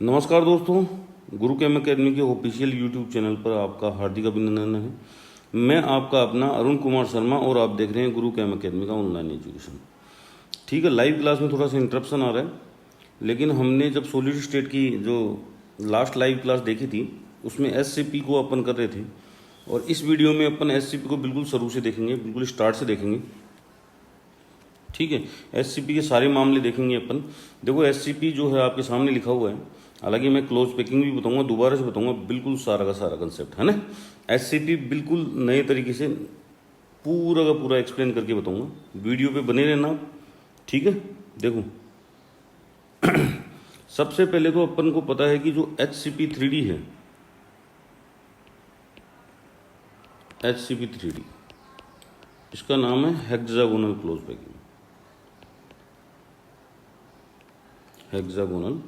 नमस्कार दोस्तों, गुरु केम अकेडमी के ऑफिशियल यूट्यूब चैनल पर आपका हार्दिक अभिनंदन है। मैं आपका अपना अरुण कुमार शर्मा और आप देख रहे हैं गुरु केम अकेडमी का ऑनलाइन एजुकेशन। ठीक है, लाइव क्लास में थोड़ा सा इंटरप्शन आ रहा है, लेकिन हमने जब सॉलिड स्टेट की जो लास्ट लाइव क्लास देखी थी उसमें एससीपी को अपन कर रहे थे, और इस वीडियो में अपन एससीपी को बिल्कुल शुरू से देखेंगे, बिल्कुल स्टार्ट से देखेंगे। ठीक है, एससीपी के सारे मामले देखेंगे अपन। देखो एससीपी जो है आपके सामने लिखा हुआ है, हालांकि मैं क्लोज पैकिंग भी बताऊंगा, दोबारा से बताऊंगा, बिल्कुल सारा का सारा कंसेप्ट है ना। एससीपी बिल्कुल नए तरीके से पूरा का पूरा एक्सप्लेन करके बताऊंगा, वीडियो पे बने रहना। ठीक है, देखो सबसे पहले तो अपन को पता है कि जो HCP3D है, HCP3D इसका नाम है hexagonal close packing. Hexagonal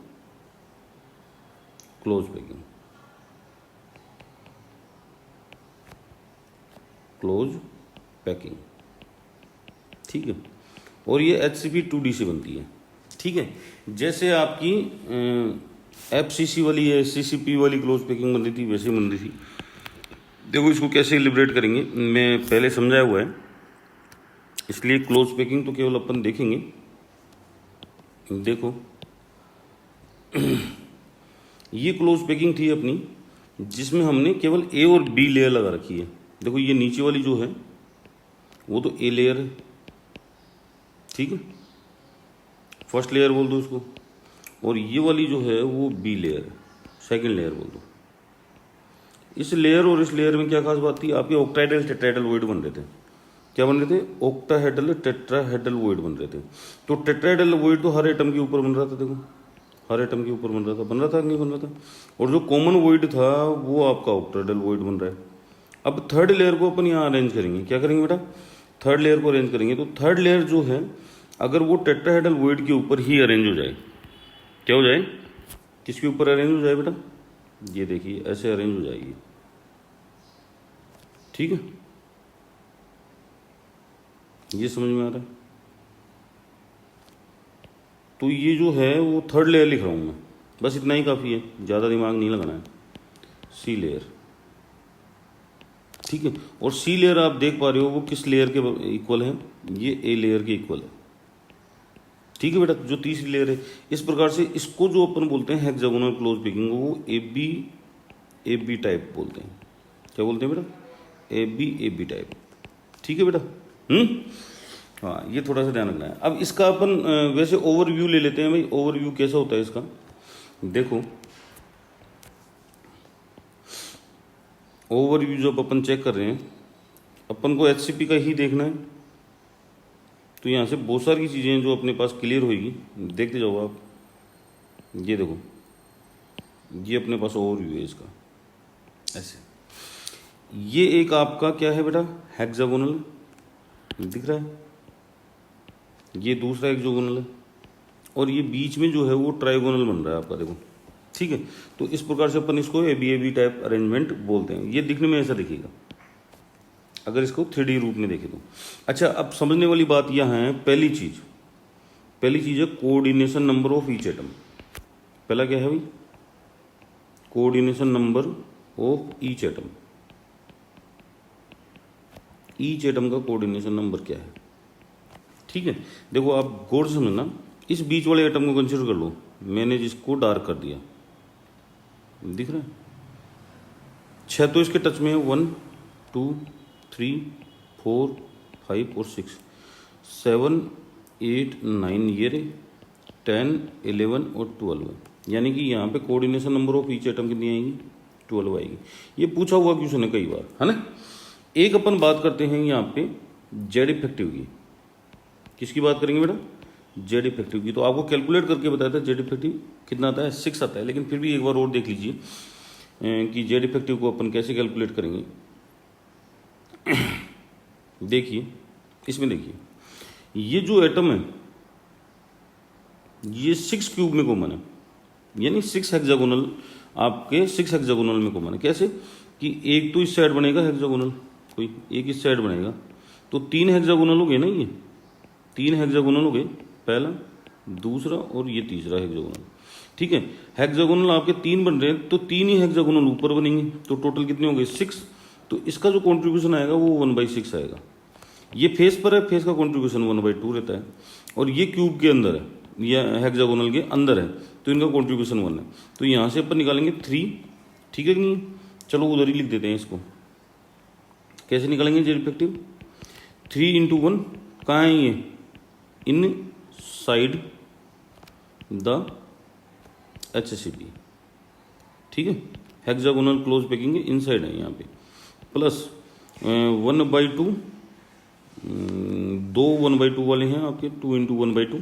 close packing, close packing. ठीक है, और ये HCP2D से बनती है। ठीक है, जैसे आपकी FCC वाली या CCP वाली क्लोज पैकिंग बन रही थी वैसे बन रही थी। देखो इसको कैसे लिबरेट करेंगे मैं पहले समझाया हुआ है, इसलिए क्लोज पैकिंग तो केवल अपन देखेंगे। देखो ये क्लोज पैकिंग थी अपनी, जिसमें हमने केवल A और B लेयर लगा रखी है। देखो ये नीचे वाली जो है वो तो A लेयर है, ठीक है, फर्स्ट लेयर बोल दो उसको, और ये वाली जो है वो B लेयर है, सेकंड लेयर बोल दो। इस लेयर और इस लेयर में क्या खास बात थी, आपके ऑक्टाहेड्रल टेट्राहेड्रल वॉइड बन रहे थे। क्या बन रहे थे? ऑक्टाहेड्रल टेट्राहेड्रल वॉइड बन रहे थे। तो टेट्राहेड्रल वॉइड तो हर एटम के ऊपर बन रहा था। देखो हर एटम के ऊपर बन रहा था नहीं बन रहा था। और जो कॉमन वॉइड था वो आपका ऑक्टाहेड्रल वॉइड बन रहा है। अब थर्ड लेयर को अपन यहाँ अरेंज करेंगे। क्या करेंगे बेटा? थर्ड लेयर को अरेंज करेंगे। तो थर्ड लेयर जो है अगर वो टेट्राहेड्रल वॉइड के ऊपर ही अरेंज हो जाए, क्या हो जाए? किसके ऊपर अरेंज हो जाए बेटा? ये देखिए ऐसे अरेंज हो जाएगी। ठीक है, ये समझ में आ रहा है? तो ये जो है वो थर्ड लेयर लिख रहा हूँ मैं, बस इतना ही काफ़ी है, ज़्यादा दिमाग नहीं लगाना है। सी लेयर, ठीक है, और सी लेयर आप देख पा रहे हो वो किस लेयर के इक्वल है? ये ए लेयर के इक्वल है। ठीक है बेटा, जो तीसरी लेयर है। इस प्रकार से इसको जो अपन बोलते हैं हेक्सागोनल क्लोज पैकिंग, वो ए बी टाइप बोलते हैं। क्या बोलते हैं बेटा? A B type. ठीक है बेटा। हाँ, ये थोड़ा सा ध्यान रखना है। अब इसका अपन वैसे ओवरव्यू ले लेते हैं भाई। ओवरव्यू कैसा होता है इसका? देखो ओवरव्यू जब अपन चेक कर रहे हैं, अपन को HCP का ही देखना है, तो यहाँ से बहुत सारी चीज़ें जो अपने पास क्लियर होगी, देखते जाओ आप। ये देखो, ये अपने पास ओवरव्यू है इसका, ऐसे। ये एक आपका क्या है बेटा? हेक्सागोनल दिख रहा है। ये दूसरा हेक्सागोनल है, और ये बीच में जो है वो ट्राइगोनल बन रहा है आपका। देखो ठीक है, तो इस प्रकार से अपन इसको ए बी टाइप अरेंजमेंट बोलते हैं। ये दिखने में ऐसा दिखेगा अगर इसको 3D रूप में देखें तो। अच्छा, अब समझने वाली बात यहाँ है, पहली चीज है coordination number of each atom. पहला क्या है भाई? Coordination number of each atom. Each atom का कोऑर्डिनेशन नंबर क्या है? ठीक है, देखो आप गौर से समझना, इस बीच वाले एटम को कंसीडर कर लो। मैंने जिसको डार्क कर दिया, दिख रहा है? 6 तो इसके टच में है, 1 2 3 4 5 और 6 7 8 9, ये रहे 10 11 और 12 है। यानी कि यहाँ पे coordination number of each atom कितनी आएगी? 12 आएगी। ये पूछा हुआ क्वेश्चन है कई बार, है ना। एक अपन बात करते हैं यहाँ पे जेड इफेक्टिव की। किसकी बात करेंगे बेटा? जेड इफेक्टिव की। तो आपको कैलकुलेट करके बताया था जेड इफेक्टिव कितना आता है? 6 आता है। लेकिन फिर भी एक बार और देख लीजिए कि जेड इफेक्टिव को अपन कैसे कैलकुलेट करेंगे। देखिए इसमें, देखिए ये जो एटम है ये 6 क्यूब में कॉमन है, यानी 6 हेक्सागोनल आपके 6 हेक्सागोनल में कॉमन है। कैसे कि एक तो इस साइड बनेगा हेक्सागोनल, कोई एक इस साइड बनेगा, तो 3 हेक्सागोनल हो गए ना। ये 3 हेक्सागोनल हो गए, पहला दूसरा और ये तीसरा हेक्सागोनल। ठीक है, हेक्सागोनल आपके 3 बन रहे हैं, तो 3 ही हेक्सागोनल ऊपर बनेंगे, तो टोटल कितने होंगे 6। तो इसका जो कॉन्ट्रीब्यूशन आएगा वो 1/6 आएगा। ये फेस पर है, फेस का कॉन्ट्रीब्यूशन 1/2 रहता है, और ये क्यूब के अंदर है या हेक्सागोनल के अंदर है, तो इनका कॉन्ट्रीब्यूशन 1 है। तो यहाँ से अपन निकालेंगे 3। ठीक है कि नहीं? चलो उधर ही लिख देते हैं इसको। कैसे निकालेंगे जेड इफेक्टिव? 3 × 1 कहाँ है ये? इन साइड द HCP। ठीक है, हेक्सागोनल क्लोज पैकिंग इनसाइड है यहाँ पे, प्लस 1/2, 2 1/2 वाले हैं आपके, 2 × 1/2।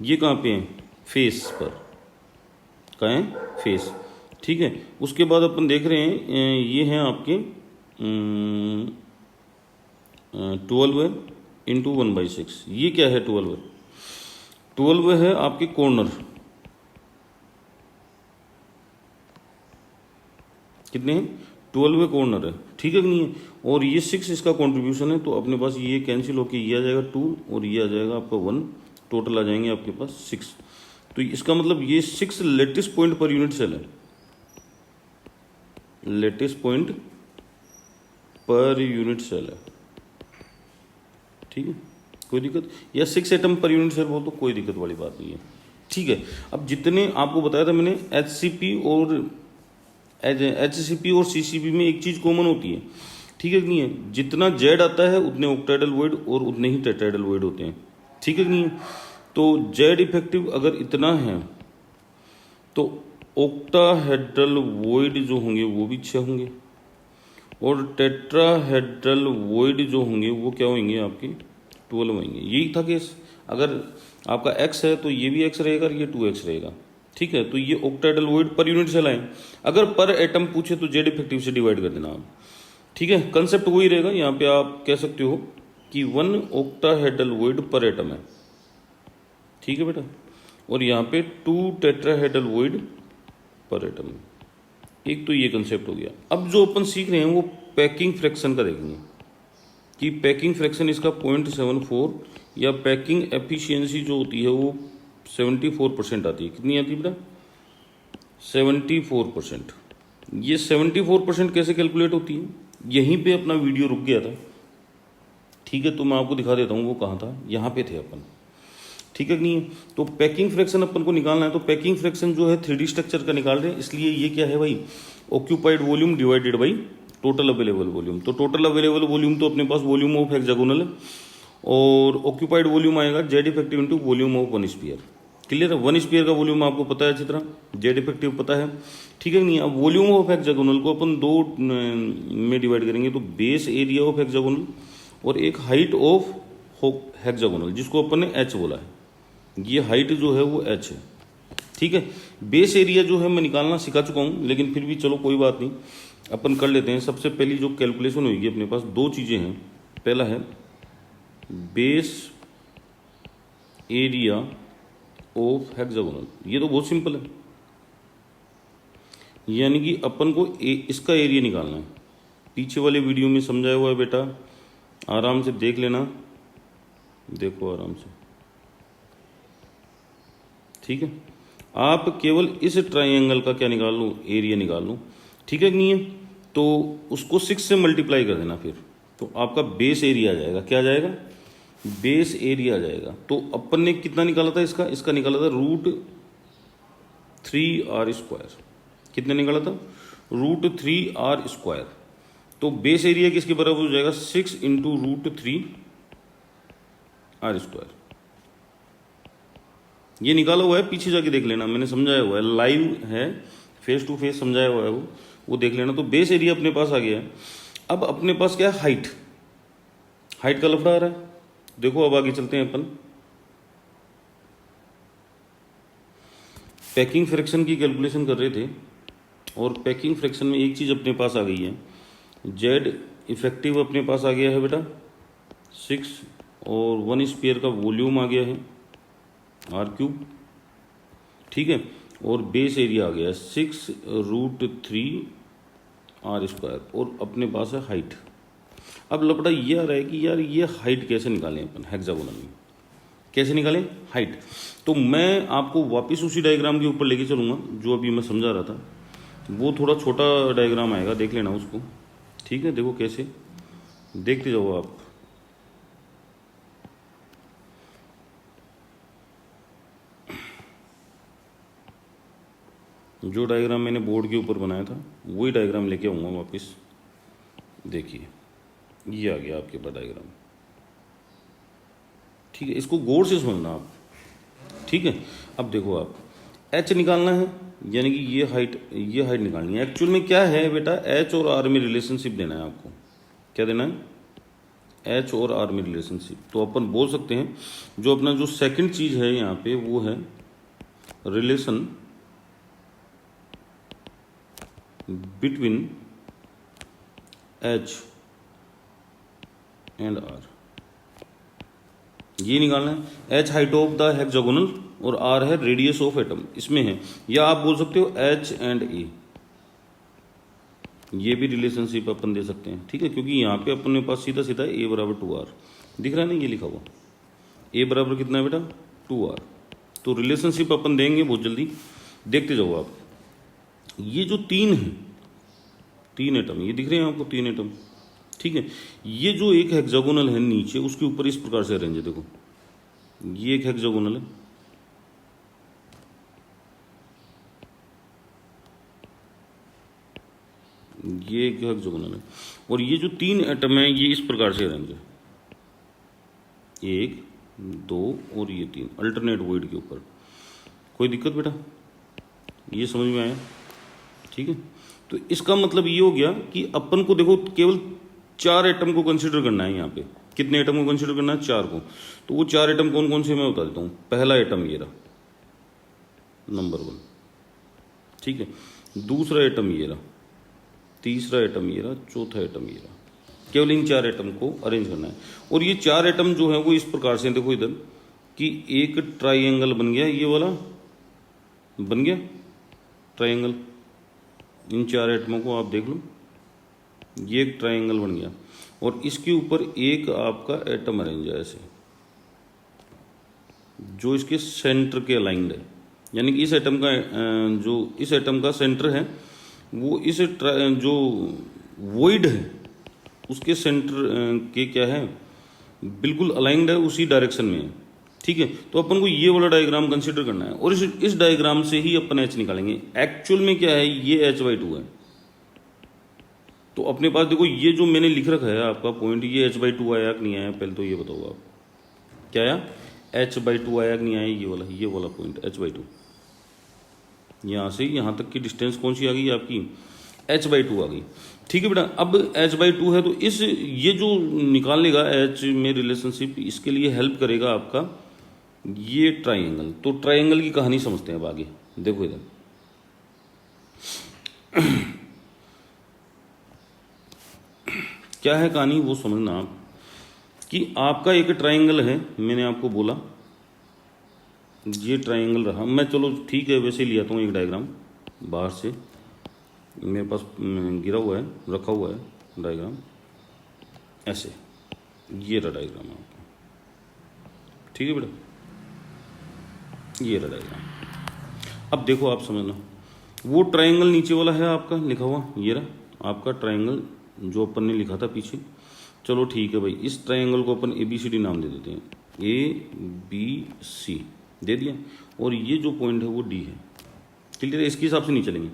ये कहाँ पे हैं? फेस पर। कहाँ है? फेस। ठीक है, उसके बाद अपन देख रहे हैं ये हैं आपके 12 × 1/6। ये क्या है? 12 है आपके कॉर्नर। कितने हैं? 12 कॉर्नर है। ठीक है कि नहीं है? और ये 6 इसका कंट्रीब्यूशन है, तो अपने पास ये कैंसिल होके ये आ जाएगा 2 और ये आ जाएगा आपका 1, टोटल आ जाएंगे आपके पास 6। तो इसका मतलब ये 6 latest point per unit cell है, latest point per unit cell है। ठीक है, कोई दिक्कत? या 6 एटम पर यूनिट सेल बोल तो कोई दिक्कत वाली बात नहीं है। ठीक है, अब जितने आपको बताया था मैंने HCP और CCP में एक चीज कॉमन होती है। ठीक है कि नहीं है? जितना जेड आता है उतने ऑक्टाइडल वॉइड और उतने ही टेट्राइडल वॉइड होते हैं। ठीक है कि नहीं है? तो जेड इफेक्टिव अगर इतना है तो ऑक्टाहेड्रल वॉइड जो होंगे वो भी 6 होंगे, और टेट्राहेड्रल वॉइड जो होंगे वो क्या होंगे? आपके 12 होंगे। यही था केस। अगर आपका x है तो ये भी x रहेगा और ये 2x रहेगा। ठीक है, तो ये octahedral void per unit cell आए। अगर पर एटम पूछे तो जेड इफेक्टिव से डिवाइड कर देना आप। ठीक है, कंसेप्ट वही रहेगा। यहाँ पे आप कह सकते हो कि 1 ऑक्टाहेड्रल वॉइड पर एटम है। ठीक है बेटा, और यहाँ पे 2 टेट्राहेड्रल वॉइड पर एटम है। एक तो ये कंसेप्ट हो गया। अब जो अपन सीख रहे हैं वो पैकिंग फ्रैक्शन का देखेंगे कि पैकिंग फ्रैक्शन इसका 0.74 या पैकिंग एफिशिएंसी जो होती है वो 74% आती है। कितनी आती है बेटा? 74%। ये 74% कैसे कैलकुलेट होती है? यहीं पे अपना वीडियो रुक गया था। ठीक है, तो मैं आपको दिखा देता हूँ वो कहाँ था। यहाँ पे थे अपन। ठीक है कि नहीं है? तो पैकिंग फ्रैक्शन अपन को निकालना है, तो पैकिंग फ्रैक्शन जो है 3D स्ट्रक्चर का निकाल रहे हैं, इसलिए ये क्या है भाई? Occupied volume divided by total available volume. तो टोटल अवेलेबल वॉल्यूम तो अपने पास वॉल्यूम ऑफ हेक्सागोनल है, और ऑक्यूपाइड वॉल्यूम आएगा Z effective into volume of 1 sphere. Clear है? 1 स्फीयर का वॉल्यूम आपको पता है अच्छी तरह, जेड इफेक्टिव पता है। ठीक है नहीं? अब वॉल्यूम ऑफ हेक्सागोनल को अपन 2 में डिवाइड करेंगे, तो बेस एरिया ऑफ हेक्सागोनल और एक हाइट ऑफ हेक्सागोनल, जिसको अपन ने h बोला है। ये हाइट जो है वो h है। ठीक है, बेस एरिया जो है मैं निकालना सिखा चुका हूँ, लेकिन फिर भी चलो कोई बात नहीं, अपन कर लेते हैं। सबसे पहली जो कैलकुलेशन होगी अपने पास 2 चीज़ें हैं। पहला है बेस एरिया ऑफ हेक्सागोनल। ये तो बहुत सिंपल है, यानी कि अपन को इसका एरिया निकालना है। पीछे वाले वीडियो में समझाया हुआ है बेटा, आराम से देख लेना, देखो आराम से। ठीक है, आप केवल इस ट्राइंगल का क्या निकाल लो? एरिया निकाल लो। ठीक है कि नहीं है? तो उसको 6 से मल्टीप्लाई कर देना, फिर तो आपका बेस एरिया आ जाएगा। क्या आ जाएगा? बेस एरिया आ जाएगा। तो अपन ने कितना निकाला था इसका निकाला था √3r²। कितने निकाला था? √3r²। तो बेस एरिया किसके बराबर हो जाएगा? 6 × √3r²। ये निकाला हुआ है, पीछे जाके देख लेना, मैंने समझाया हुआ है, लाइव है, फेस टू फेस समझाया हुआ है वो देख लेना। तो बेस एरिया अपने पास आ गया है। अब अपने पास क्या है? हाइट का लफड़ा आ रहा है। देखो अब आगे चलते हैं अपन। पैकिंग फ्रैक्शन की कैलकुलेशन कर रहे थे, और पैकिंग फ्रैक्शन में एक चीज़ अपने पास आ गई है, जेड इफेक्टिव अपने पास आ गया है बेटा 6, और 1 स्फीयर का वॉल्यूम आ गया है r³। ठीक है, और बेस एरिया आ गया है 6 √3r², और अपने पास है हाइट। अब लपड़ा ये आ रहा है कि यार ये हाइट कैसे निकालें अपन हेक्सागोनल में? कैसे निकालें? हाइट। तो मैं आपको वापस उसी डायग्राम के ऊपर लेके चलूँगा जो अभी मैं समझा रहा था। वो थोड़ा छोटा डायग्राम आएगा, देख लेना उसको, ठीक है? देखो कैसे, देखते जाओ आप। जो डायग्राम मैंने बोर्ड के ऊपर बनाया था वही डायग्राम लेके आऊँगा वापस। देखिए ये आ गया आपके पास डायग्राम, ठीक है? इसको गौर से समझना आप, ठीक है? अब देखो आप एच निकालना है, यानी कि ये हाइट निकालनी है। एक्चुअल में क्या है बेटा, एच और आर में रिलेशनशिप देना है आपको। क्या देना है? एच और आर में रिलेशनशिप। तो अपन बोल सकते हैं जो अपना जो सेकंड चीज है यहाँ पे वो है relation between H and R. ये निकालना है। H height of the hexagonal और आर है रेडियस ऑफ एटम, इसमें है। या आप बोल सकते हो एच एंड ए, ये भी रिलेशनशिप अपन दे सकते हैं, ठीक है? क्योंकि यहाँ पे अपने पास सीधा सीधा ए बराबर 2r दिख रहा है ना, ये लिखा हुआ ए बराबर कितना है बेटा? 2r। तो रिलेशनशिप अपन देंगे बहुत जल्दी, देखते जाओ आप। ये जो तीन है, तीन एटम ये दिख रहे हैं आपको, तीन एटम, ठीक है? ये जो एक हेक्सागोनल है नीचे, उसके ऊपर इस प्रकार से अरेंज है। देखो ये एक हेक्सागोनल है, ये एक हेक्सागोनल है, और ये जो तीन एटम है ये इस प्रकार से अरेंज है, 1 2 और ये 3 अल्टरनेट वॉइड के ऊपर। कोई दिक्कत बेटा? ये समझ में आया? ठीक है। तो इसका मतलब ये हो गया कि अपन को देखो केवल 4 एटम को कंसिडर करना है यहाँ पे। कितने एटम को कंसिडर करना है? 4 को। तो वो 4 एटम कौन कौन से मैं बता देता हूँ। पहला एटम ये रहा, नंबर 1, ठीक है। दूसरा एटम ये रहा, तीसरा एटम ये रहा, चौथा एटम ये रहा। केवल इन 4 एटम को अरेंज करना है। और ये 4 एटम जो है वो इस प्रकार से, देखो इधर कि एक ट्राइंगल बन गया, ये वाला बन गया ट्राइंगल। इन 4 एटमों को आप देख लो, ये एक ट्राइंगल बन गया और इसके ऊपर एक आपका एटम अरेंज है ऐसे, जो इसके सेंटर के अलाइंड है। यानी कि इस एटम का जो इस एटम का सेंटर है वो इस जो वॉइड है उसके सेंटर के क्या है, बिल्कुल अलाइंड है, उसी डायरेक्शन में है, ठीक है। तो अपन को ये वाला डायग्राम कंसीडर करना है और इस डायग्राम से ही अपन एच निकालेंगे। एक्चुअल में क्या है, ये h/2 है। तो अपने पास देखो ये जो मैंने लिख रखा है आपका पॉइंट, ये h/2 आया कि नहीं आया, पहले तो ये बताओ आप, क्या आया? h/2 आया कि नहीं आया? ये वाला पॉइंट h/2। यहाँ से यहाँ तक की डिस्टेंस कौन सी आ गई आपकी? h/2 आ गई, ठीक है बेटा। अब h/2 है तो इस ये जो निकालेगा h में रिलेशनशिप, इसके लिए हेल्प करेगा आपका ये ट्राइंगल। तो ट्राइंगल की कहानी समझते हैं अब आगे। देखो इधर क्या है कहानी, वो समझना आप। कि आपका एक ट्राइंगल है, मैंने आपको बोला ये ट्राइंगल रहा। मैं चलो ठीक है वैसे ही लिया हूँ एक डायग्राम बाहर से, मेरे पास गिरा हुआ है, रखा हुआ है डायग्राम ऐसे। ये रहा डायग्राम आपका, ठीक है बेटा, ये रहा डायग्राम। अब देखो आप समझना, वो ट्राइंगल नीचे वाला है आपका लिखा हुआ, ये रहा आपका ट्राइंगल जो अपन ने लिखा था पीछे। चलो ठीक है भाई, इस ट्राइंगल को अपन ABCD नाम दे देते हैं, ABC दे दिया। और ये जो पॉइंट है वो D है, क्लियर है? इसके हिसाब से नहीं चलेंगे।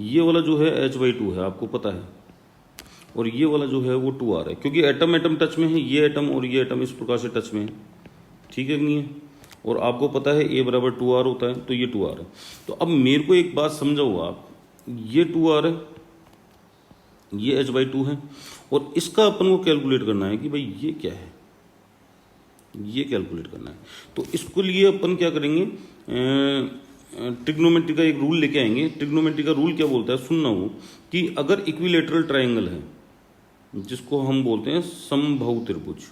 ये वाला जो है h/2 है, आपको पता है, और ये वाला जो है वो 2r है, क्योंकि एटम एटम टच में है। ये एटम और ये एटम इस प्रकार से टच में है, ठीक है कि नहीं है? और आपको पता है a बराबर 2r होता है, तो ये 2r है। तो अब मेरे को एक बात समझाओ आप, ये 2r है, ये h/2 है, और इसका अपन को कैलकुलेट करना है कि भाई ये क्या है, ये कैलकुलेट करना है। तो इसके लिए अपन क्या करेंगे, ट्रिग्नोमेट्री का एक रूल लेके आएंगे। ट्रिग्नोमेट्री का रूल क्या बोलता है, सुनना वो, कि अगर इक्विलेटरल ट्राइंगल है जिसको हम बोलते हैं समबाहु त्रिभुज,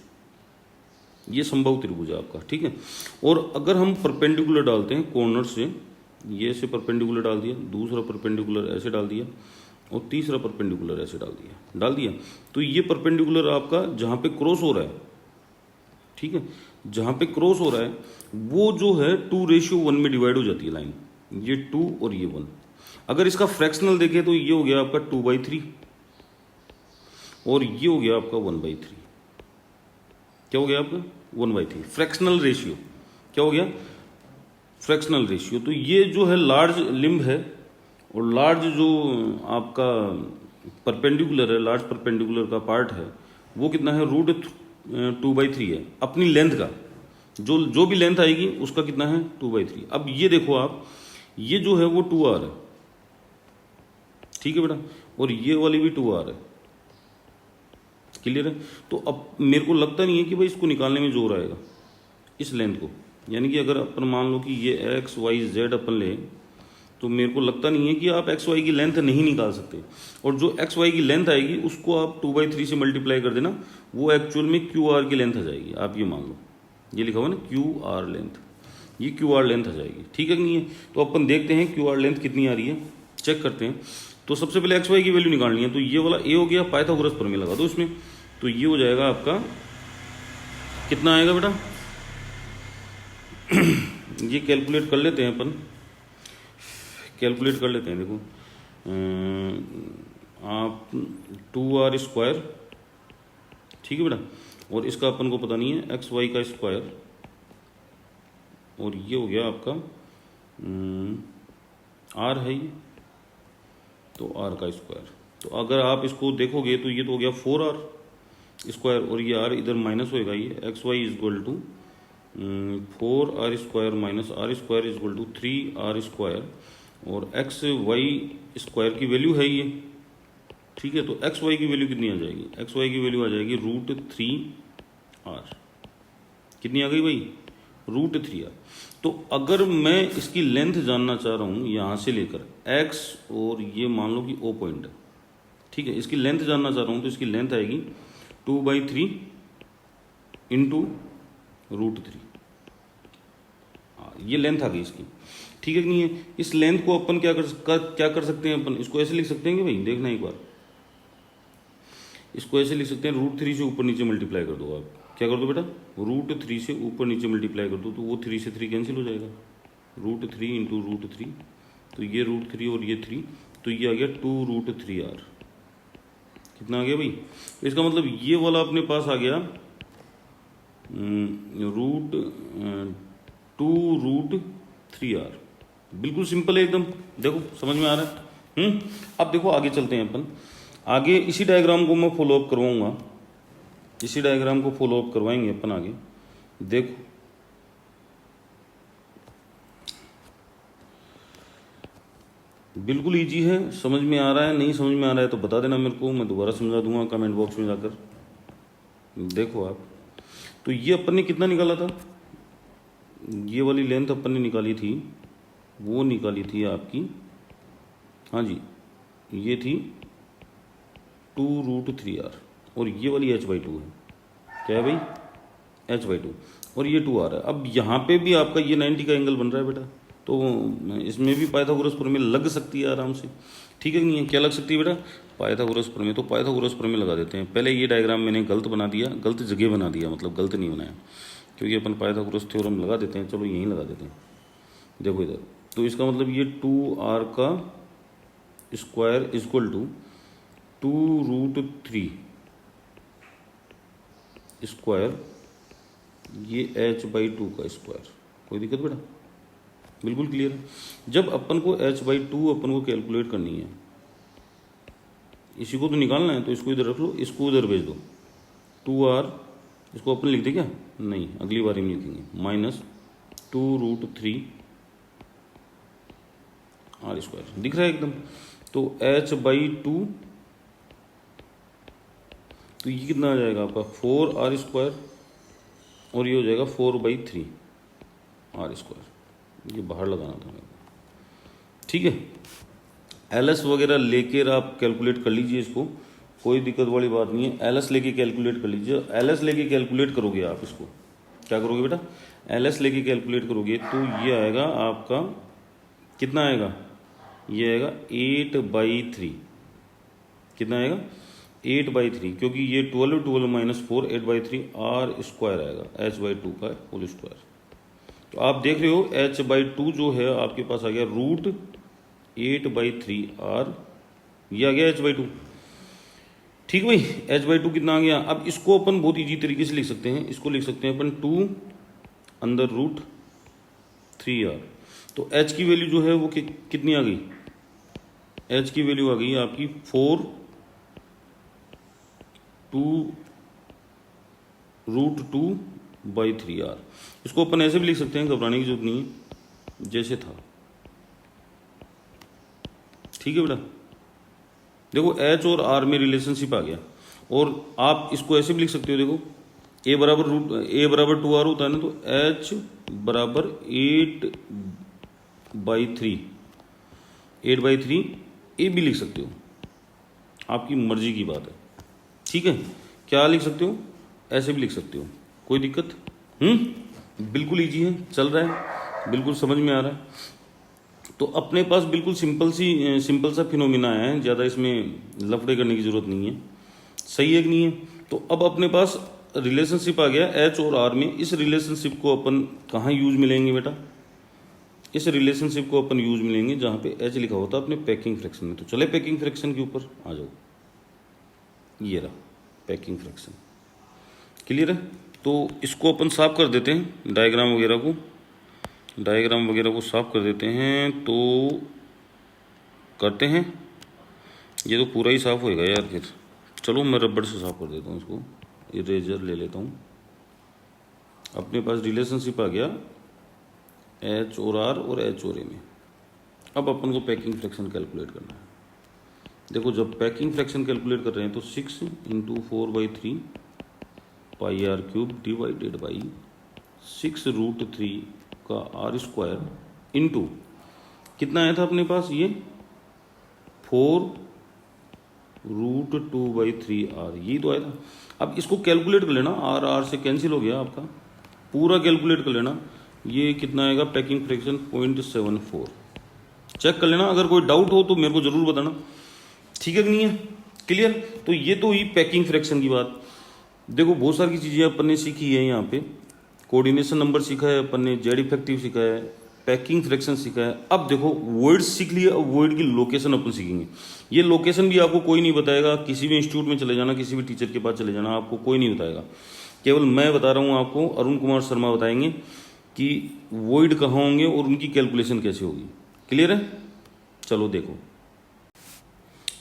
ये समबाहु त्रिभुज है आपका, ठीक है। और अगर हम परपेंडिकुलर डालते हैं कॉर्नर से, ये ऐसे परपेंडिकुलर डाल दिया, दूसरा परपेंडिकुलर ऐसे डाल दिया, और तीसरा परपेंडिकुलर ऐसे डाल दिया, तो ये परपेंडिकुलर आपका जहाँ पे क्रॉस हो रहा है, ठीक है। जहाँ पे क्रॉस हो रहा है वो जो है 2:1 में डिवाइड हो जाती है लाइन, ये 2 और ये 1। अगर इसका फ्रैक्शनल देखें तो ये हो गया आपका 2/3 और ये हो गया आपका 1/3। क्या हो गया आपका 1/3 फ्रैक्शनल रेशियो। क्या हो गया फ्रैक्शनल रेशियो। तो ये जो है लार्ज लिम्ब है और लार्ज जो आपका परपेंडिकुलर है, लार्ज परपेंडिकुलर का पार्ट है वो कितना है √2/3 है अपनी लेंथ का। जो भी लेंथ आएगी उसका कितना है 2/3। अब ये देखो आप, ये जो है वो 2r है, ठीक है बेटा, और ये वाली भी 2r है। क्लियर है। तो अब मेरे को लगता नहीं है कि भाई इसको निकालने में जोर आएगा इस लेंथ को। यानी कि अगर अपन मान लो कि ये XYZ अपन ले तो मेरे को लगता नहीं है कि आप XY की लेंथ नहीं निकाल सकते। और जो XY की लेंथ आएगी उसको आप 2/3 से मल्टीप्लाई कर देना, वो एक्चुअल में QR की लेंथ आ जाएगी। आप ये मान लो, ये लिखा हुआ ना QR लेंथ, ये QR लेंथ आ जाएगी। ठीक है कि नहीं है। तो अपन देखते हैं QR लेंथ कितनी आ रही है, चेक करते हैं। तो सबसे पहले XY की वैल्यू निकालनी है। तो ये वाला A हो गया, पाइथागोरस प्रमेय लगा दो इसमें। तो ये हो जाएगा आपका, कितना आएगा बेटा ये कैलकुलेट कर लेते हैं अपन, कैलकुलेट कर लेते हैं। देखो आप 2r², ठीक है बेटा, और इसका अपन को पता नहीं है XY का स्क्वायर, और ये हो गया आपका r है ये, तो r का स्क्वायर। तो अगर आप इसको देखोगे तो ये तो हो गया 4r² और ये r इधर माइनस होएगा, ये XY = 4r² minus r² = 3r², और XY² की वैल्यू है ये, ठीक है। तो XY की वैल्यू कितनी आ जाएगी, XY की वैल्यू आ जाएगी √3r। कितनी आ गई भाई √3r। तो अगर मैं इसकी लेंथ जानना चाह रहा हूँ यहाँ से लेकर x, और ये मान लो कि O पॉइंट है, ठीक है, इसकी लेंथ जानना चाह रहा हूँ तो इसकी लेंथ आएगी 2/3 × √3। ये लेंथ आ गई इसकी, ठीक है कि नहीं है। इस लेंथ को अपन क्या कर सकते हैं, अपन इसको ऐसे लिख सकते हैं कि भाई देखना एक बार, इसको ऐसे लिख सकते हैं, √3 से ऊपर नीचे मल्टीप्लाई कर दो। आप क्या कर दो बेटा, √3 से ऊपर नीचे मल्टीप्लाई कर दो, तो वो 3 से 3 कैंसिल हो जाएगा, √3 × √3, तो ये √3 और ये 3, तो ये आ गया 2√3r। कितना आ गया भाई। तो इसका मतलब ये वाला अपने पास आ गया √2√3r। बिल्कुल सिंपल है एकदम, देखो समझ में आ रहा है। अब देखो आगे चलते हैं अपन, आगे इसी डायग्राम को मैं फॉलोअप करवाऊंगा, इसी डायग्राम को फॉलोअप करवाएंगे अपन आगे। देखो बिल्कुल इजी है, समझ में आ रहा है, नहीं समझ में आ रहा है तो बता देना मेरे को, मैं दोबारा समझा दूंगा कमेंट बॉक्स में जाकर। देखो आप, तो ये अपन ने कितना निकाला था, ये वाली लेंथ अपन ने निकाली थी, वो निकाली थी आपकी, हाँ जी, ये थी 2√3r, और ये वाली h/2 है। क्या है भाई h/2, और ये 2r है। अब यहाँ पे भी आपका ये 90 का एंगल बन रहा है बेटा, तो इसमें भी पाइथागोरस प्रमेय लग सकती है आराम से, ठीक है कि नहीं है। क्या लग सकती है बेटा, पाइथागोरस प्रमेय। तो पाइथागोरस प्रमेय लगा देते हैं। पहले ये डायग्राम मैंने गलत बना दिया, गलत जगह बना दिया, मतलब गलत नहीं बनाया, क्योंकि अपन पाइथागोरस थ्योरम लगा देते हैं। चलो यहीं लगा देते हैं, देखो इधर। तो इसका मतलब ये 2r का स्क्वायर = 2√3 स्क्वायर, ये h/2 का स्क्वायर। कोई दिक्कत बेटा, बिल्कुल क्लियर है। जब अपन को h/2 अपन को कैलकुलेट करनी है, इसी को तो निकालना है, तो इसको इधर रख लो, इसको उधर भेज दो। 2r, इसको अपन लिख दे क्या, नहीं अगली बार ही लिखेंगे, माइनस 2√3 r²। दिख रहा है एकदम। तो h/2, तो ये कितना आ जाएगा आपका 4r², और ये हो जाएगा 4/3 r²। ये बाहर लगाना था मेरे को, ठीक है। LS वगैरह लेकर आप कैलकुलेट कर लीजिए इसको, कोई दिक्कत वाली बात नहीं है। LS लेके कैलकुलेट कर लीजिए। LS लेके कैलकुलेट करोगे आप इसको, क्या करोगे बेटा, LS लेके कैलकुलेट करोगे तो ये आएगा आपका, कितना आएगा, ये आएगा 8/3। कितना आएगा 8/3, क्योंकि ये 12 माइनस 4 8/3 आर स्क्वायर आएगा, h/2 का होल स्क्वायर। तो आप देख रहे हो h/2 जो है आपके पास आ गया √8/3 आर, ये आ गया h/2। ठीक भाई, h/2 कितना आ गया। अब इसको अपन बहुत इजी तरीके से लिख सकते हैं, इसको लिख सकते हैं अपन 2√3r। तो h की वैल्यू जो है वो कितनी आ गई, h की वैल्यू आ गई आपकी 4√2/3r। इसको अपन ऐसे भी लिख सकते हैं, घबराने की जरूरत नहीं है, जैसे था। ठीक है बेटा, देखो h और r में रिलेशनशिप आ गया। और आप इसको ऐसे भी लिख सकते हो, देखो a बराबर 2r होता है ना, तो h बराबर 8/3 ए भी लिख सकते हो, आपकी मर्जी की बात है। ठीक है, क्या लिख सकते हो, ऐसे भी लिख सकते हो, कोई दिक्कत। बिल्कुल इजी है, चल रहा है, बिल्कुल समझ में आ रहा है। तो अपने पास बिल्कुल सिंपल सा फिनोमिना है, ज़्यादा इसमें लफड़े करने की ज़रूरत नहीं है। सही है कि नहीं है। तो अब अपने पास रिलेशनशिप आ गया एच और आर में। इस रिलेशनशिप को अपन कहाँ यूज मिलेंगे बेटा, इस रिलेशनशिप को अपन यूज मिलेंगे जहाँ पे एच लिखा होता है अपने पैकिंग फ्रैक्शन में। तो चले पैकिंग फ्रैक्शन के ऊपर आ जाओ, ये रहा पैकिंग फ्रैक्शन। क्लियर है। तो इसको अपन साफ कर देते हैं, डायग्राम वगैरह को साफ कर देते हैं। तो करते हैं, ये तो पूरा ही साफ होएगा यार फिर। चलो मैं रबड़ से साफ कर देता हूँ इसको, इरेजर ले लेता हूँ। अपने पास रिलेशनशिप आ गया एच और आर और एच और ए में। अब अपन को पैकिंग फ्रैक्शन कैलकुलेट करना है। देखो जब पैकिंग फ्रैक्शन कैलकुलेट कर रहे हैं तो 6 × 4/3 πr³ डिवाइडेड बाई 6√3 का r² इंटू कितना आया था अपने पास, ये 4√2/3r, यही तो आया था। अब इसको कैलकुलेट कर लेना, r से कैंसिल हो गया आपका, पूरा कैलकुलेट कर लेना। ये कितना आएगा पैकिंग फ्रैक्शन 0.74। चेक कर लेना, अगर कोई डाउट हो तो मेरे को जरूर बताना। ठीक है कि नहीं है, क्लियर। तो ये तो हुई पैकिंग फ्रैक्शन की बात। देखो बहुत सारी चीज़ें अपन ने सीखी है यहाँ पे। कोऑर्डिनेशन नंबर सीखा है अपन ने, जेड इफेक्टिव सीखा है, पैकिंग फ्रैक्शन सीखा है। अब देखो वर्ड सीख लिया, अब वर्ड की लोकेशन अपन सीखेंगे। ये लोकेशन भी आपको कोई नहीं बताएगा, किसी भी इंस्टीट्यूट में चले जाना, किसी भी टीचर के पास चले जाना, आपको कोई नहीं बताएगा। केवल मैं बता रहा हूँ आपको, अरुण कुमार शर्मा बताएंगे कि वॉइड कहाँ होंगे और उनकी कैलकुलेशन कैसे होगी। क्लियर है। चलो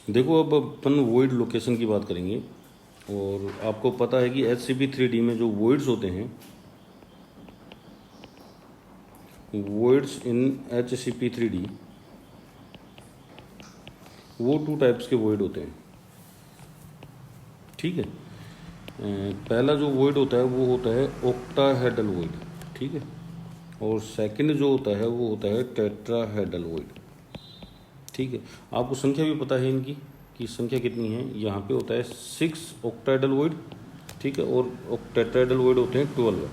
देखो अब अपन वॉइड लोकेशन की बात करेंगे। और आपको पता है कि HCP3D में जो वॉइड्स होते हैं, वॉइड्स इन HCP3D वो 2 टाइप्स के वॉइड होते हैं। ठीक है, पहला जो वॉइड होता है वो होता है ऑक्टाहेड्रल वॉइड। ठीक है, और सेकंड जो होता है वो होता है टेट्राहेड्रल वॉइड। ठीक है, आपको संख्या भी पता है इनकी कि संख्या कितनी है। यहाँ पे होता है 6 ऑक्टाहेड्रल वॉइड। ठीक है, और टेट्राहेड्रल वॉइड होते हैं 12।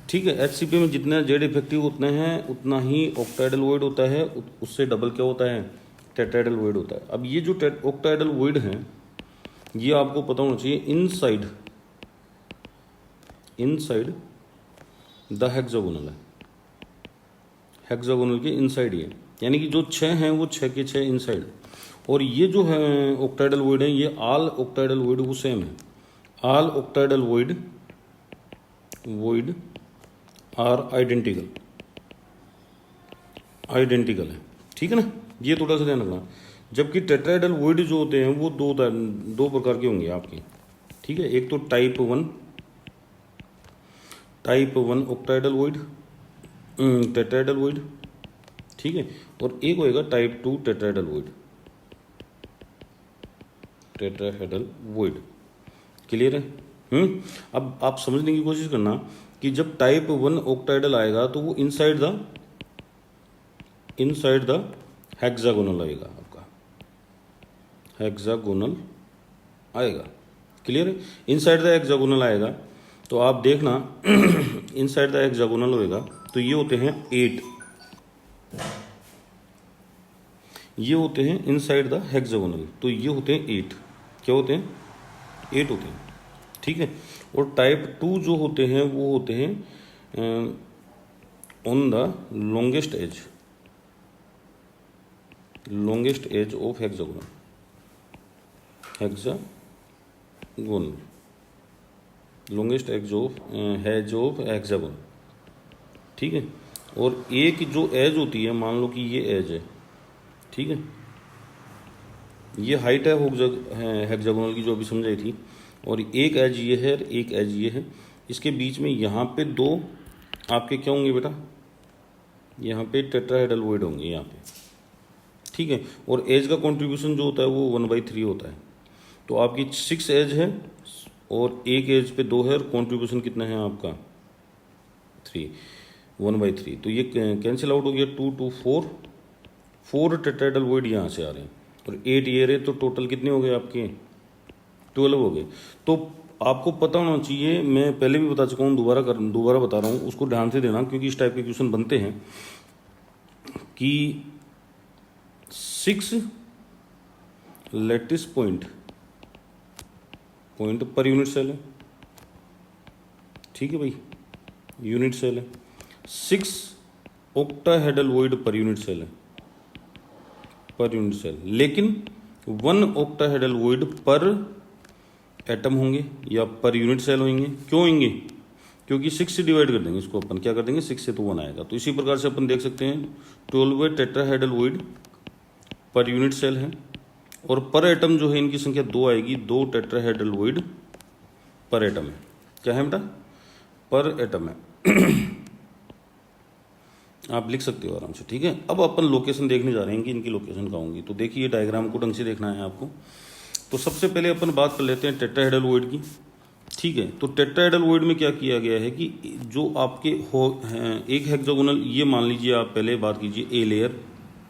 ठीक है, HCP में जितना जेड इफेक्टिव उतने हैं, उतना ही ऑक्टाहेड्रल वॉइड होता है, उससे डबल क्या होता है, टेट्राहेड्रल वॉइड होता है। अब ये जो ऑक्टाहेड्रल वॉइड हैं, ये आपको पता होना चाहिए इनसाइड द हेक्सागोनल है, हेक्सागोनल के इनसाइड ये, यानी कि जो 6 हैं वो 6 के 6 इनसाइड। और ये जो है ऑक्टाहेड्रल वॉइड है, ये ऑल ऑक्टाहेड्रल वॉइड वो सेम है। All octahedral void are identical है। ठीक है ना, ये थोड़ा सा ध्यान रखना। जबकि टेट्राहेड्रल वॉइड जो होते हैं वो दो प्रकार के होंगे आपके। ठीक है, एक तो type 1 octahedral void, tetrahedral void. ठीक है, और एक होएगा टाइप 2 टेट्राहेड्रल वॉइड। क्लियर है। अब आप समझने की कोशिश करना कि जब टाइप 1 ऑक्टाहेड्रल आएगा तो वो इनसाइड द हेक्सागोनल आएगा, आपका हेक्सागोनल आएगा। क्लियर है, इनसाइड द हेक्सागोनल आएगा। तो आप देखना इनसाइड द हेक्सागोनल होएगा तो ये होते हैं 8, ये होते हैं इनसाइड द हेक्सागोनल, तो ये होते हैं 8। क्या होते हैं, 8 होते हैं, ठीक है। और टाइप 2 जो होते हैं वो होते हैं on the longest edge of hexagonal longest edge of hexagon, ठीक है। और एक जो एज होती है, मान लो कि ये एज है, ठीक है, ये हाइट है हेक्सागोनल की जो अभी समझाई थी, और एक एज ये है, एक एज ये है। इसके बीच में यहाँ पे दो आपके क्या होंगे बेटा, यहाँ पे टेट्राहेड्रल होंगे यहाँ पे, ठीक है। और एज का कंट्रीब्यूशन जो होता है वो 1/3 होता है। तो आपकी 6 एज है और एक एज पे 2 है, और कॉन्ट्रीब्यूशन कितना है आपका 3, 1/3। तो ये कैंसिल आउट हो गया, 2 2 4 टेट्राहेड्रल यहाँ से आ रहे हैं, और 8 ये रहे, तो टोटल कितने हो गए आपके 12 हो गए। तो आपको पता होना चाहिए, मैं पहले भी बता चुका हूँ, दोबारा बता रहा हूँ, उसको ध्यान से देना, क्योंकि इस टाइप के क्वेश्चन बनते हैं कि 6 lattice point per unit cell है, ठीक है भाई, यूनिट सेल है। 6 ऑक्टाहेड्रल पर यूनिट सेल है, पर यूनिट सेल, लेकिन 1 ऑक्टाहेड्रल पर एटम होंगे या पर यूनिट सेल होंगे। क्यों होंगे? क्योंकि 6 से डिवाइड कर देंगे इसको अपन, क्या कर देंगे, 6 से तो 1 आएगा। तो इसी प्रकार से अपन देख सकते हैं 12 टेट्राहेड्रल पर यूनिट सेल है, और पर एटम जो है इनकी संख्या 2 आएगी, 2 टेट्राहेड्रल पर एटम है। क्या है बेटा? पर एटम है। आप लिख सकते हो आराम से, ठीक है। अब अपन लोकेशन देखने जा रहे हैं कि इनकी लोकेशन कहाँ होंगी। तो देखिए डायग्राम को ढंग से देखना है आपको। तो सबसे पहले अपन बात कर लेते हैं टेट्राहेड्रल की, ठीक है। तो टेट्राहेड्रल में क्या किया गया है कि जो आपके एक हेक्सागोनल, ये मान लीजिए आप पहले बात कीजिए ए लेयर,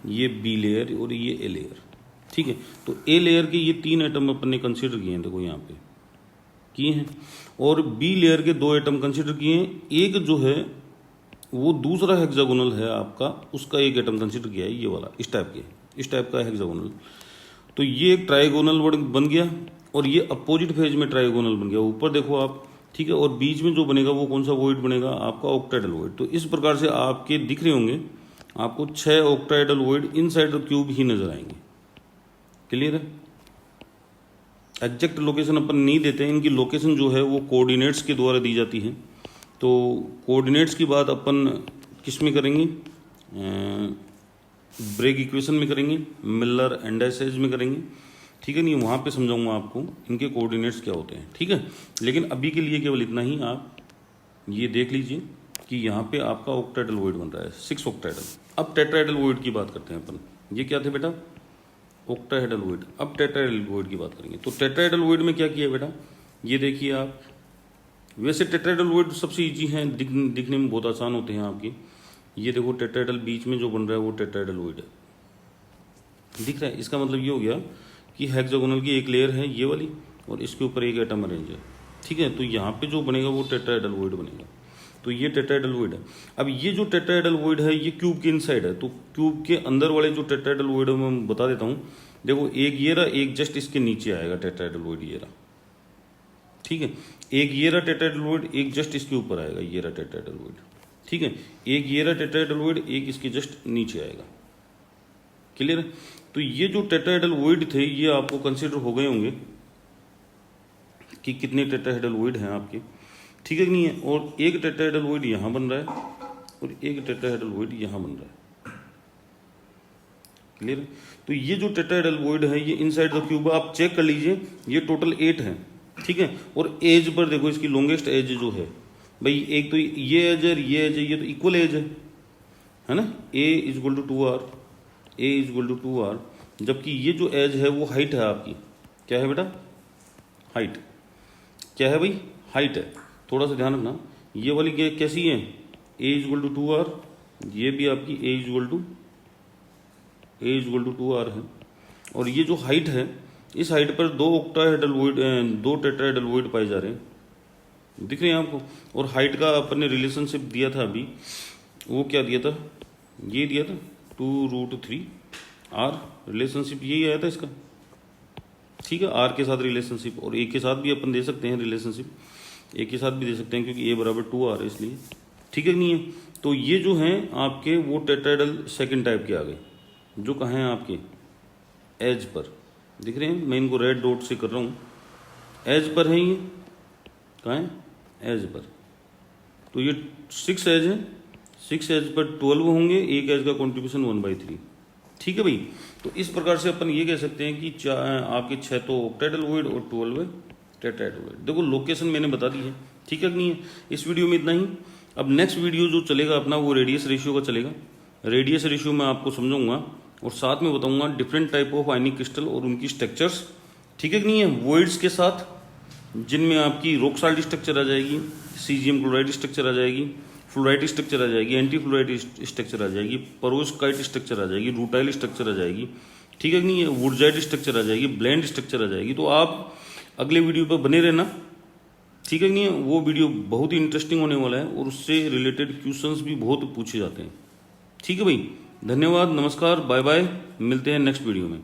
ये बी लेयर और ये ए लेयर, ठीक है। तो ए लेयर के ये 3 एटम अपन ने कंसिडर किए हैं, देखो यहाँ पे किए हैं, और बी लेयर के 2 एटम कंसिडर किए हैं। एक जो है वो दूसरा हेक्सागोनल है आपका, उसका एक एटम कंसिडर किया है, ये वाला इस टाइप का हेक्सागोनल। तो ये एक ट्राइगोनल बन गया, और ये अपोजिट फेज में ट्राइगोनल बन गया, ऊपर देखो आप, ठीक है। और बीच में जो बनेगा वो कौन सा वॉइड बनेगा आपका, ऑक्टाहेड्रल। तो इस प्रकार से आपके दिख रहे होंगे आपको 6 ऑक्टाहेड्रल इनसाइड द क्यूब ही नजर आएंगे। क्लियर है? एग्जैक्ट लोकेशन अपन नहीं देते, इनकी लोकेशन जो है वो कोऑर्डिनेट्स के द्वारा दी जाती है। तो कोऑर्डिनेट्स की बात अपन किस में करेंगे, ब्रेग इक्वेशन में करेंगे, मिलर एंडाइसेज में करेंगे, ठीक है। नहीं, वहाँ पे समझाऊंगा आपको इनके कोऑर्डिनेट्स क्या होते हैं, ठीक है। लेकिन अभी के लिए केवल इतना ही आप ये देख लीजिए कि यहाँ पे आपका ऑक्टाहेड्रल बन रहा है, 6 ऑक्टाहेड्रल। अब टेट्राहेड्रल की बात करते हैं अपन। ये क्या थे बेटा, ऑक्टाहेड्रल। अब टेट्राहेड्रल की बात करेंगे। तो टेट्राहेड्रल में क्या किया बेटा, ये देखिए आप। वैसे टेट्राहेड्रल सबसे ईजी है, दिखने में बहुत आसान होते हैं आपके। ये देखो टेट्राहेड्रल बीच में जो बन रहा है वो टेट्राहेड्रल है, दिख रहा है। इसका मतलब ये हो गया कि हेक्सागोनल की एक लेयर है ये वाली, और इसके ऊपर एक एटम अरेंज है, ठीक है। तो यहाँ पे जो बनेगा वो टेट्राहेड्रल बनेगा। तो ये टेट्राहेड्रल है। अब ये जो टेट्राहेड्रल है ये क्यूब के इनसाइड है। तो क्यूब के अंदर वाले जो टेट्राहेड्रल है मैं बता देता हूँ। देखो एक ये रहा, एक जस्ट इसके नीचे आएगा टेट्राहेड्रल ये रहा, ठीक है। एक ये रहा टेट्राहेड्रल, एक जस्ट इसके ऊपर आएगा, ये रहा टेट्राहेड्रल, ठीक है। एक ये रहा टेट्राहेड्रल, एक इसके जस्ट नीचे आएगा। क्लियर है? तो ये जो टेट्राहेड्रल थे ये आपको कंसिडर हो गए होंगे कि कितने टेट्राहेड्रल हैं आपके, ठीक है कि नहीं है। और एक टेट्राहेड्रल यहाँ बन रहा है और एक टेट्राहेड्रल यहाँ बन रहा है। क्लियर है? तो ये जो टेट्राहेड्रल है ये इनसाइड द क्यूब, आप चेक कर लीजिए, ये टोटल 8 है, ठीक है। और एज पर देखो, इसकी लॉन्गेस्ट एज जो है भाई, एक तो ये एज है, ये एज है, ये तो इक्वल एज है ना। A is equal to 2r, A is equal to 2r, जबकि ये जो एज है वो हाइट है आपकी। क्या है बेटा? हाइट। क्या है भाई? हाइट है। थोड़ा सा ध्यान रखना, ये वाली कैसी है, ए इज इक्वल टू 2r, ये भी आपकी ए इज इक्वल टू 2r है। और ये जो हाइट है, इस हाइट पर 2 ऑक्टाहेड्रल 2 टेट्राहेड्रल पाए जा रहे हैं, दिख रहे हैं आपको। और हाइट का अपन ने रिलेशनशिप दिया था अभी, वो क्या दिया था, ये दिया था 2√3r, रिलेशनशिप यही आया था इसका, ठीक है, आर के साथ रिलेशनशिप, और ए के साथ भी अपन दे सकते हैं रिलेशनशिप, ए के साथ भी दे सकते हैं क्योंकि ए बराबर 2r है इसलिए। ठीक है कि नहीं है? तो ये जो हैं आपके वो टेट्राहेड्रल सेकंड टाइप के आ गए, जो कहाँ हैं आपके एज पर, दिख रहे हैं, मैं इनको रेड डॉट से कर रहा हूँ, एज पर है ये, कहाँ है, एज पर। तो ये 6 एज है, 6 एज पर 12 होंगे, एक एज का कॉन्ट्रीब्यूशन 1/3। ठीक है भाई, तो इस प्रकार से अपन ये कह सकते हैं कि आपके 6 तो ऑक्टाहेड्रल वॉइड और 12 टेट्राहेड्रल वॉइड। देखो लोकेशन मैंने बता दी है, ठीक है कि नहीं है? इस वीडियो में इतना ही। अब नेक्स्ट वीडियो जो चलेगा अपना वो रेडियस रेशियो का चलेगा। रेडियस रेशियो मैं आपको समझाऊंगा और साथ में बताऊंगा different type of ionic crystal और उनकी स्ट्रक्चर्स, ठीक है कि नहीं है? वॉइड्स के साथ, जिनमें आपकी रॉक साल्ट स्ट्रक्चर आ जाएगी, सीजियम क्लोराइड स्ट्रक्चर आ जाएगी, फ्लोराइड स्ट्रक्चर आ जाएगी, एंटी फ्लोराइड स्ट्रक्चर आ जाएगी, पेरोव्स्काइट स्ट्रक्चर आ जाएगी, रूटाइल स्ट्रक्चर आ जाएगी, ठीक है कि नहीं है? वुडजाइट स्ट्रक्चर आ जाएगी, ब्लेंड स्ट्रक्चर आ जाएगी। तो आप अगले वीडियो पर बने रहना, ठीक है कि नहीं है? वो वीडियो बहुत ही इंटरेस्टिंग होने वाला है और उससे रिलेटेड क्वेश्चंस भी बहुत पूछे जाते हैं। ठीक है भाई, धन्यवाद, नमस्कार, बाय बाय, मिलते हैं नेक्स्ट वीडियो में।